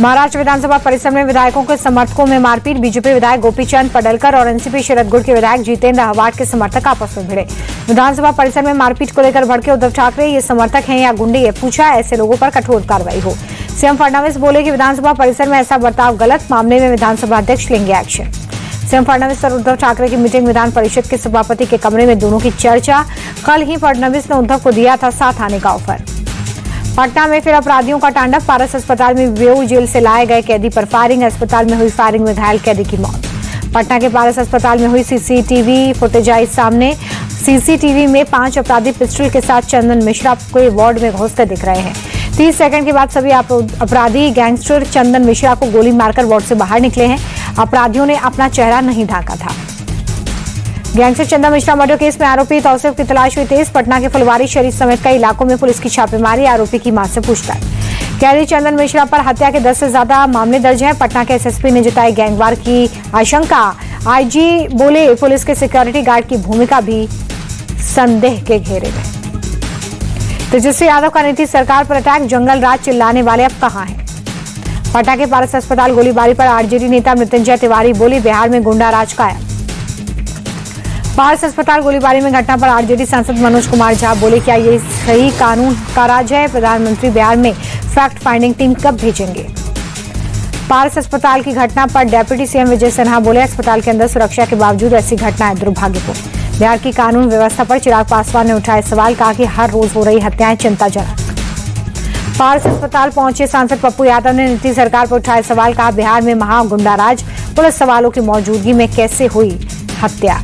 महाराष्ट्र विधानसभा परिसर में विधायकों के समर्थकों में मारपीट। बीजेपी विधायक गोपीचंद पडलकर और एनसीपी शरदगुड़ के विधायक जितेंद्र हवाट के समर्थक आपस में भिड़े। विधानसभा परिसर में मारपीट को लेकर भड़के उद्धव ठाकरे, ये समर्थक हैं या गुंडे, ये पूछा। ऐसे लोगों पर कठोर कार्रवाई हो। सीएम फडणवीस बोले कि विधानसभा परिसर में ऐसा बर्ताव गलत, मामले में विधानसभा अध्यक्ष लेंगे एक्शन। सीएम फडणवीस और उद्धव ठाकरे की मीटिंग, विधान परिषद के सभापति के कमरे में दोनों की चर्चा। कल ही फडणवीस ने उद्धव को दिया था साथ आने का ऑफर। पटना में फिर अपराधियों का तांडव। पारस अस्पताल में बेऊर जेल से लाए गए कैदी पर फायरिंग। अस्पताल में हुई फायरिंग में घायल कैदी की मौत। पटना के पारस अस्पताल में हुई सीसीटीवी फुटेज आई सामने। सीसीटीवी में 5 अपराधी पिस्टल के साथ चंदन मिश्रा के वार्ड में घुसते दिख रहे हैं। 30 सेकंड के बाद सभी अपराधी गैंगस्टर चंदन मिश्रा को गोली मारकर वार्ड से बाहर निकले हैं। अपराधियों ने अपना चेहरा नहीं ढांका था। गैंगस्टर चंदन मिश्रा मर्डर केस में आरोपी तौसीफ की तलाश हुई तेज। पटना के फुलवारी शरीफ समेत कई इलाकों में पुलिस की छापेमारी। आरोपी की मां से पूछताछ। कैदी चंदन मिश्रा पर हत्या के 10 से ज्यादा मामले दर्ज हैं। पटना के एसएसपी ने जताई गैंगवार की आशंका। आईजी बोले पुलिस के सिक्योरिटी गार्ड की भूमिका भी संदेह के घेरे में। तेजस्वी यादव का नीतीश सरकार पर अटैक। जंगल राज चिल्लाने वाले अब कहां हैं? पटना के पारस अस्पताल गोलीबारी पर आरजेडी नेता मृत्युंजय तिवारी बोली, बिहार में गुंडा राज कायम। पारस अस्पताल गोलीबारी में घटना पर आरजेडी सांसद मनोज कुमार झा बोले, क्या ये सही कानून का राज है? प्रधानमंत्री बिहार में फैक्ट फाइंडिंग टीम कब भेजेंगे? पारस अस्पताल की घटना पर डेप्यूटी सीएम विजय सिन्हा बोले, अस्पताल के अंदर सुरक्षा के बावजूद ऐसी घटनाएं दुर्भाग्यपूर्ण। बिहार की कानून व्यवस्था पर चिराग पासवान ने उठाए सवाल, कहा कि हर रोज हो रही हत्याएं चिंताजनक। पारस अस्पताल पहुंचे सांसद पप्पू यादव ने नीतीश सरकार पर उठाए सवाल, कहा बिहार में महा गुंडाराज, पुलिस सवालों की मौजूदगी में कैसे हुई हत्या?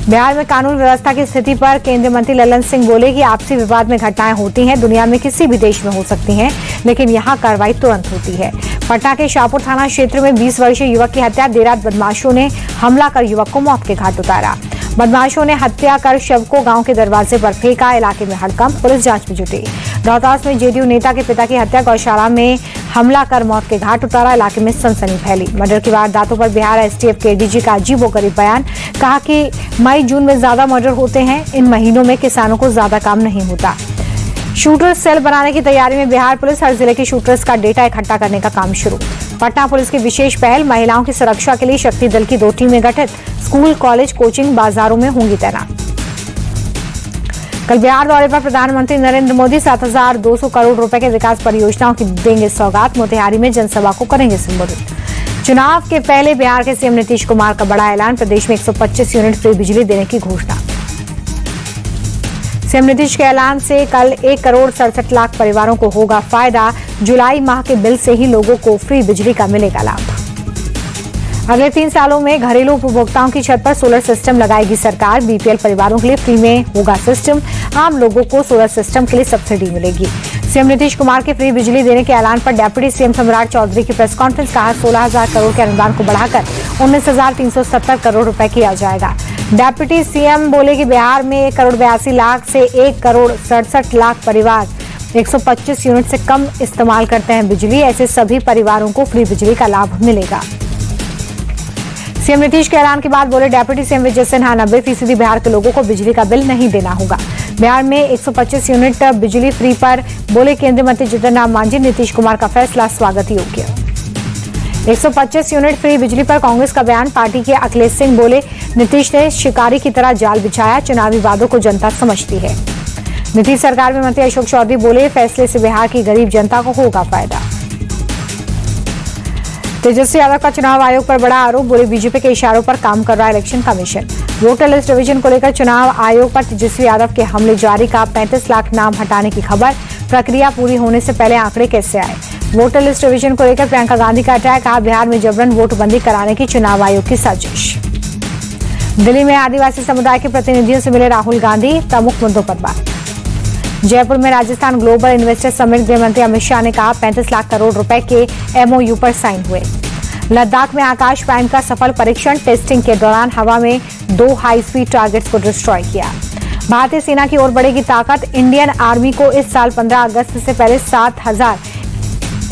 बिहार में कानून व्यवस्था की स्थिति पर केंद्रीय मंत्री लल्लन सिंह बोले कि आपसी विवाद में घटनाएं होती हैं, दुनिया में किसी भी देश में हो सकती हैं, लेकिन यहां कार्रवाई तुरंत होती है। पटना के शाहपुर थाना क्षेत्र में 20 वर्षीय युवक की हत्या। देर रात बदमाशों ने हमला कर युवक को मौत के घाट उतारा। बदमाशों ने हत्या कर शव को गांव के दरवाजे पर फेंका। इलाके में हड़कंप, पुलिस जांच में जुटी। रोहतास में जेडीयू नेता के पिता की हत्या। गौशाला में हमला कर मौत के घाट उतारा। इलाके में सनसनी फैली। मर्डर की वारदातों पर बिहार एसटीएफ के एडीजी का अजीबोगरीब बयान। कहा कि मई जून में ज्यादा मर्डर होते हैं, इन महीनों में किसानों को ज्यादा काम नहीं होता। शूटर सेल बनाने की तैयारी में बिहार पुलिस। हर जिले के शूटर्स का डेटा इकट्ठा करने का काम शुरू। पटना पुलिस की विशेष पहल, महिलाओं की सुरक्षा के लिए शक्ति दल की 2 टीमें गठित। स्कूल, कॉलेज, कोचिंग, बाजारों में होंगी तैनात। कल बिहार दौरे पर प्रधानमंत्री नरेंद्र मोदी 7,200 करोड़ रुपए के विकास परियोजनाओं की देंगे सौगात। मोतिहारी में जनसभा को करेंगे संबोधित। चुनाव के पहले बिहार के सीएम नीतीश कुमार का बड़ा ऐलान, प्रदेश में 125 यूनिट फ्री बिजली देने की घोषणा। सीएम नीतीश के ऐलान से कल 1 करोड़ 67 लाख परिवारों को होगा फायदा। जुलाई माह के बिल से ही लोगों को फ्री बिजली का मिलेगा लाभ। अगले 3 सालों में घरेलू उपभोक्ताओं की छत पर सोलर सिस्टम लगाएगी सरकार। बीपीएल परिवारों के लिए फ्री में होगा सिस्टम। आम लोगों को सोलर सिस्टम के लिए सब्सिडी मिलेगी। सीएम नीतीश कुमार के फ्री बिजली देने के ऐलान पर डिप्टी सीएम सम्राट चौधरी की प्रेस कॉन्फ्रेंस। कहा 16,000 करोड़ के अनुदान को बढ़ाकर 19,370 करोड़ रुपए किया जाएगा। डिप्टी सीएम बोले कि बिहार में 1 करोड़ 82 लाख से 1 करोड़ 67 लाख परिवार 125 यूनिट से कम इस्तेमाल करते हैं बिजली। ऐसे सभी परिवारों को फ्री बिजली का लाभ मिलेगा। सीएम नीतीश के ऐलान के बाद बोले डिप्टी सीएम विजय सिन्हा, 90% बिहार के लोगों को बिजली का बिल नहीं देना होगा। बिहार में 125 यूनिट बिजली फ्री पर बोले केंद्रीय मंत्री जितन राम मांझी, नीतीश कुमार का फैसला स्वागत योग्य। 125 यूनिट फ्री बिजली पर कांग्रेस का बयान। पार्टी के अखिलेश सिंह बोले, नीतीश ने शिकारी की तरह जाल बिछाया, चुनावी वादों को जनता समझती है। नीतीश सरकार में मंत्री अशोक चौधरी बोले, फैसले से बिहार की गरीब जनता को होगा फायदा। तेजस्वी यादव का चुनाव आयोग पर बड़ा आरोप। बोले बीजेपी के इशारों पर काम कर रहा है election commission. Voter list revision को लेकर चुनाव आयोग पर तेजस्वी यादव के हमले जारी। का 35 लाख नाम हटाने की खबर। प्रक्रिया पूरी होने से पहले आंकड़े कैसे आए? वोटर लिस्ट रिवीजन को लेकर प्रियंका गांधी का अटैक। कहा बिहार में जबरन वोटबंदी कराने की चुनाव आयोग की साजिश। दिल्ली में आदिवासी समुदाय के प्रतिनिधियों से मिले राहुल गांधी। प्रमुख मुद्दों पर बात। जयपुर में राजस्थान ग्लोबल इन्वेस्टर समिट। गृह मंत्री अमित शाह ने कहा 35 लाख करोड़ रुपए के एमओयू पर साइन हुए। लद्दाख में आकाश प्राइम का सफल परीक्षण। टेस्टिंग के दौरान हवा में 2 हाई स्पीड टारगेट्स को डिस्ट्रॉय किया। भारतीय सेना की ओर बढ़ेगी ताकत। इंडियन आर्मी को इस साल 15 अगस्त से पहले 7,000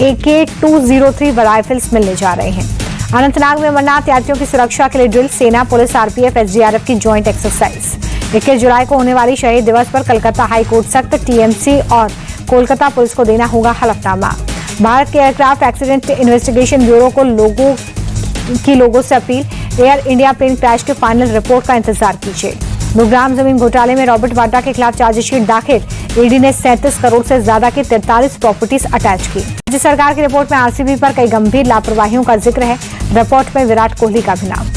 AK-203 राइफल्स मिलने जा रहे हैं। अनंतनाग में अमरनाथ यात्रियों की सुरक्षा के लिए ड्रिल। सेना, पुलिस, आरपीएफ, एसडीआरएफ की ज्वाइंट एक्सरसाइज। 21 जुलाई को होने वाली शहीद दिवस पर कलकत्ता हाईकोर्ट सख्त। टीएमसी और कोलकाता पुलिस को देना होगा हलफनामा। भारत के एयरक्राफ्ट एक्सीडेंट इन्वेस्टिगेशन ब्यूरो को लोगों से अपील, एयर इंडिया प्लेन क्रैश के फाइनल रिपोर्ट का इंतजार कीजिए। गुरुग्राम जमीन घोटाले में रॉबर्ट वाड्रा के खिलाफ चार्जशीट दाखिल, ईडी ने 37 करोड़ से ज्यादा की 43 प्रॉपर्टीज अटैच की। राज्य सरकार की रिपोर्ट में आरसीबी पर कई गंभीर लापरवाहियों का जिक्र है। रिपोर्ट में विराट कोहली का भी नाम।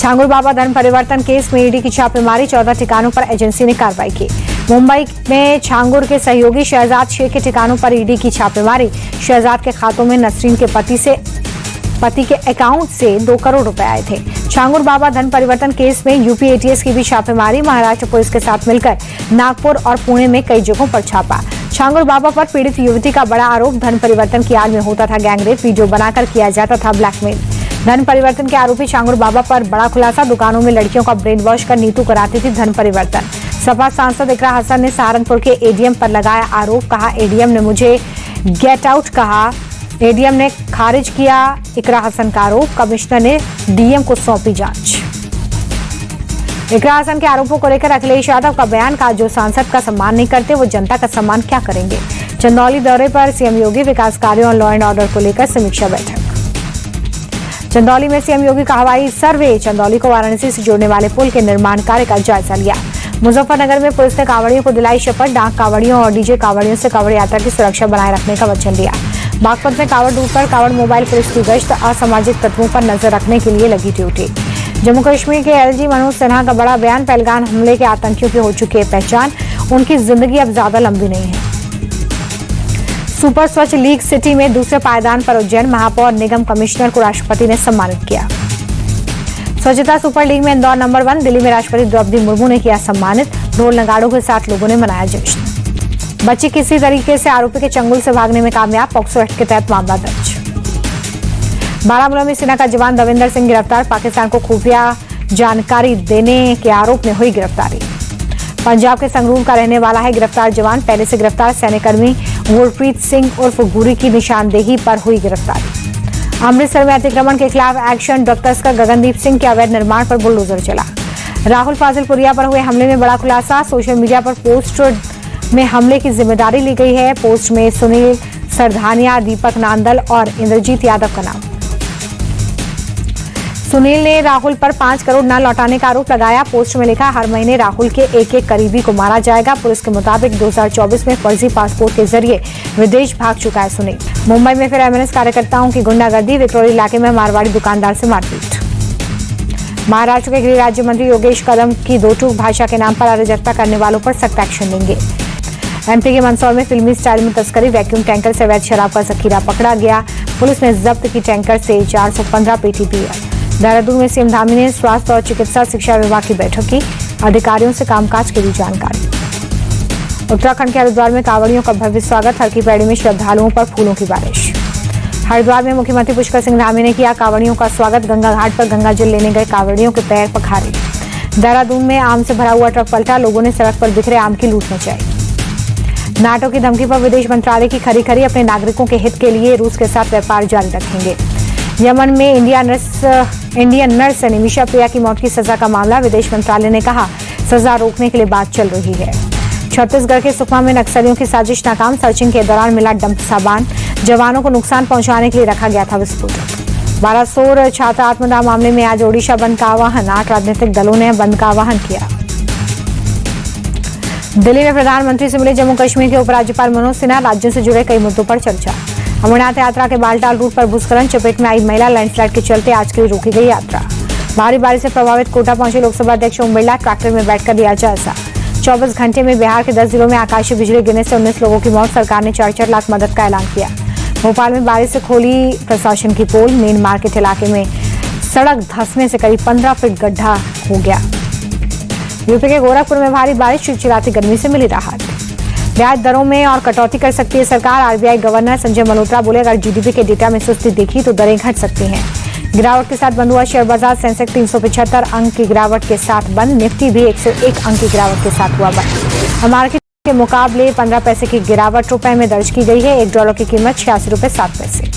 छांगुर बाबा धर्म परिवर्तन केस में ईडी की छापेमारी, 14 ठिकानों पर एजेंसी ने कार्रवाई की। मुंबई में छांगुर के सहयोगी शहजाद शेख के ठिकानों पर ईडी की छापेमारी, शहजाद के खातों में नसरीन के पति के अकाउंट से 2 करोड़ रुपए आए थे। छांगुर बाबा धन परिवर्तन केस में यूपी एटीएस की भी छापेमारी, महाराष्ट्र पुलिस के साथ मिलकर नागपुर और पुणे में कई जगहों पर छापा। छांगुर बाबा पर पीड़ित युवती का बड़ा आरोप, धन परिवर्तन की आड़ में होता था गैंगरेप, वीडियो बनाकर किया जाता था ब्लैकमेल। धन परिवर्तन के आरोपी छांगुर बाबा पर बड़ा खुलासा, दुकानों में लड़कियों का ब्रेन वॉश कर नीतू कराती थी धन परिवर्तन। सपा सांसद इकरा हसन ने सहारनपुर के एडीएम पर लगाया आरोप, कहा एडीएम ने मुझे गेट आउट कहा। एडीएम ने खारिज किया इकरा हसन का आरोप, कमिश्नर ने डीएम को सौंपी जांच। इकरा हसन के आरोपों को लेकर अखिलेश यादव का बयान, कहा जो सांसद का सम्मान नहीं करते वो जनता का सम्मान क्या करेंगे। चंदौली दौरे पर सीएम योगी, विकास कार्यों और लॉ एंड ऑर्डर को लेकर समीक्षा बैठक। चंदौली में सीएम योगी का हवाई सर्वे, चंदौली को वाराणसी से जोड़ने वाले पुल के निर्माण कार्य का जायजा लिया। मुजफ्फरनगर में पुलिस ने कांवड़ियों को दिलाई शपथ, डाक कांवड़ियों और डीजे कांवड़ियों से कांवड़ यात्रा की सुरक्षा बनाए रखने का वचन दिया। बागपत में कांवड़ रूट पर कांवड़ मोबाइल पुलिस की गश्त, असामाजिक तत्वों पर नजर रखने के लिए लगी ड्यूटी। जम्मू कश्मीर के एलजी मनोज सिन्हा का बड़ा बयान, पहलगाम हमले के आतंकियों की हो चुकी है पहचान, उनकी जिंदगी अब ज्यादा लंबी नहीं है। सुपर स्वच्छ लीग सिटी में दूसरे पायदान पर उज्जैन, महापौर निगम कमिश्नर को राष्ट्रपति ने सम्मानित किया। स्वच्छता सुपर लीग में इंदौर नंबर 1, दिल्ली में राष्ट्रपति द्रौपदी मुर्मू ने किया सम्मानित, ढोल नगाड़ों के साथ लोगों ने मनाया जश्न। बच्ची किसी तरीके से आरोपी के चंगुल से भागने में कामयाब, पॉक्सो एक्ट के तहत मामला दर्ज। बारामूला में सेना का जवान दविंदर सिंह गिरफ्तार, पाकिस्तान को खुफिया जानकारी देने के आरोप में हुई गिरफ्तारी। पंजाब के संगरूर का रहने वाला है गिरफ्तार जवान, पहले से गिरफ्तार सैन्यकर्मी गुरप्रीत सिंह उर्फ गुरी की निशानदेही पर हुई गिरफ्तारी। अमृतसर में अतिक्रमण के खिलाफ एक्शन, ड्रग तस्कर गगनदीप सिंह के अवैध निर्माण पर बुलडोजर चला। राहुल फाजिलपुरिया पर हुए हमले में बड़ा खुलासा, सोशल मीडिया पर पोस्ट में हमले की जिम्मेदारी ली गई है। पोस्ट में सुनील सरधानिया, दीपक नांदल और इंद्रजीत यादव का नाम। सुनील ने राहुल पर 5 करोड़ न लौटाने का आरोप लगाया। पोस्ट में लिखा, हर महीने राहुल के एक करीबी को मारा जाएगा। पुलिस के मुताबिक 2024 में फर्जी पासपोर्ट के जरिए विदेश भाग चुका है सुनील। मुंबई में फिर एमएनएस कार्यकर्ताओं की गुंडागर्दी, विक्रोली इलाके में मारवाड़ी दुकानदार से मारपीट। महाराष्ट्र के गृह राज्य मंत्री योगेश कदम की दो टूक भाषा के नाम पर अराजकता करने वालों पर सख्त एक्शन लेंगे। एमपी के मंदसौर में फिल्मी स्टाइल में तस्करी, वैक्यूम टैंकर से अवैध शराब का जखीरा पकड़ा गया। पुलिस ने जब्त की टैंकर से 415 पेटी बियर। देहरादून में सीएम धामी ने स्वास्थ्य और चिकित्सा शिक्षा विभाग की बैठक की, अधिकारियों से कामकाज की दी जानकारी। उत्तराखंड के हरिद्वार में कांवड़ियों का भव्य स्वागत, हर की पैड़ी में श्रद्धालुओं पर फूलों की बारिश। हरिद्वार में मुख्यमंत्री पुष्कर सिंह धामी ने किया कांवड़ियों का स्वागत, गंगा घाट पर गंगा जल लेने गए कांवड़ियों के पैर पखारे। देहरादून में आम से भरा हुआ ट्रक पलटा, लोगों ने सड़क पर बिखरे आम की लूट मचाई। नाटो की धमकी पर विदेश मंत्रालय की खरी अपने नागरिकों के हित के लिए रूस के साथ व्यापार जारी रखेंगे। यमन में इंडियन नर्स निमिषा प्रिया की मौत की सजा का मामला, विदेश मंत्रालय ने कहा सजा रोकने के लिए बात चल रही है। छत्तीसगढ़ के सुकमा में नक्सलियों की साजिश नाकाम, सर्चिंग के दौरान मिला डंप सामान, जवानों को नुकसान पहुंचाने के लिए रखा गया था विस्फोटक। बालासोर छात्र आत्मदाह मामले में आज ओडिशा बंद का आह्वान, 8 राजनीतिक दलों ने बंद का आह्वान किया। दिल्ली में प्रधानमंत्री से मिले जम्मू कश्मीर के उपराज्यपाल मनोज सिन्हा, राज्यों से जुड़े कई मुद्दों पर चर्चा। अमरनाथ यात्रा के बालटाल रूट पर भूस्खलन, चपेट में आई महिला, लैंडस्लाइड के चलते आज के लिए रोकी गई यात्रा। भारी बारिश से प्रभावित कोटा पहुंचे लोकसभा अध्यक्ष ओम बिरला, ट्रैक्टर में बैठकर दिया जायजा। 24 घंटे में बिहार के 10 जिलों में आकाशीय बिजली गिरने से 19 लोगों की मौत, सरकार ने 4-4 लाख मदद का ऐलान किया। भोपाल में बारिश से खोली प्रशासन की पोल, मेन मार्केट इलाके में सड़क धंसने से करीब 15 फीट गड्ढा हो गया। यूपी के गोरखपुर में भारी बारिश, चिलचिलाती गर्मी से मिली राहत। ब्याज दरों में और कटौती कर सकती है सरकार, आरबीआई गवर्नर संजय मल्होत्रा बोले अगर जीडीपी के डेटा में सुस्ती दिखी तो दरें घट सकती हैं। गिरावट के साथ बंद हुआ शेयर बाजार, सेंसेक्स 375 अंक की गिरावट के साथ बंद, निफ्टी भी 101 अंक की गिरावट के साथ हुआ बंद। मार्केट के मुकाबले 15 पैसे की गिरावट रुपए में दर्ज की गई है। $1 की कीमत 86.07 रुपए।